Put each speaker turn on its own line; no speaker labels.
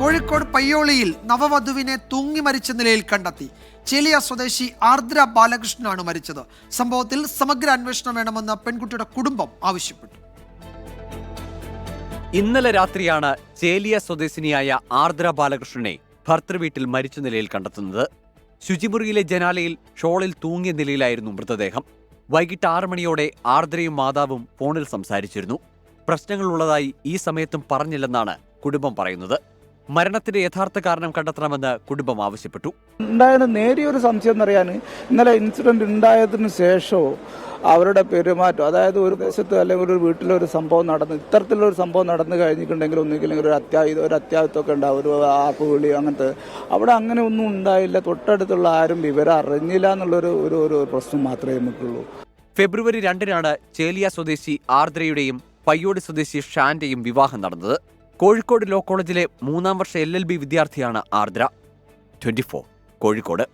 കോഴിക്കോട് പയ്യോളിയിൽ നവവധുവിനെ തൂങ്ങി മരിച്ച നിലയിൽ കണ്ടെത്തി. ചേലിയ സ്വദേശി ആർദ്ര ബാലകൃഷ്ണനാണ് മരിച്ചത്. സംഭവത്തിൽ സമഗ്ര അന്വേഷണം വേണമെന്ന് പെൺകുട്ടിയുടെ കുടുംബം ആവശ്യപ്പെട്ടു.
ഇന്നലെ രാത്രിയാണ് ചേലിയ സ്വദേശിനിയായ ആർദ്ര ബാലകൃഷ്ണനെ ഭർത്തൃവീട്ടിൽ മരിച്ച നിലയിൽ കണ്ടെത്തുന്നത്. ശുചിമുറിയിലെ ജനാലയിൽ ഷോളിൽ തൂങ്ങിയ നിലയിലായിരുന്നു മൃതദേഹം. വൈകിട്ട് 6 മണിയോടെ ആർദ്രയും മാതാവും ഫോണിൽ സംസാരിച്ചിരുന്നു. പ്രശ്നങ്ങളുള്ളതായി ഈ സമയത്തും പറഞ്ഞില്ലെന്നാണ് കുടുംബം പറയുന്നത്. മരണത്തിന്റെ യഥാർത്ഥ കാരണം കണ്ടെത്തണമെന്ന് കുടുംബം ആവശ്യപ്പെട്ടു.
ഉണ്ടായത് നേരിയൊരു സംശയം എന്നറിയാൻ ഇന്നലെ ഇൻസിഡന്റ് ഉണ്ടായതിനു ശേഷവും അവരുടെ പെരുമാറ്റം, അതായത് ഒരു ദേശത്ത് അല്ലെങ്കിൽ ഒരു വീട്ടിലൊരു സംഭവം നടന്ന് ഇത്തരത്തിലൊരു സംഭവം നടന്നു കഴിഞ്ഞിട്ടുണ്ടെങ്കിൽ ഒന്നുകില്ലെങ്കിൽ ഒരു അത്യാഹിതമൊക്കെ ഉണ്ടാവും, ഒരു ആപ്പ് വിളി അങ്ങനത്തെ. അവിടെ അങ്ങനെ ഒന്നും ഉണ്ടായില്ല. തൊട്ടടുത്തുള്ള ആരും വിവരം അറിഞ്ഞില്ല എന്നുള്ളൊരു ഒരു പ്രശ്നം മാത്രമേ നമുക്കുള്ളൂ.
ഫെബ്രുവരി 2-നാണ് ചേലിയ സ്വദേശി ആർദ്രയുടെയും പയ്യോടി സ്വദേശി ഷാന്റെയും വിവാഹം നടന്നത്. കോഴിക്കോട് ലോ കോളേജിലെ 3ാം വർഷ LLB വിദ്യാർത്ഥിയാണ് ആർദ്ര. 24 കോഴിക്കോട്.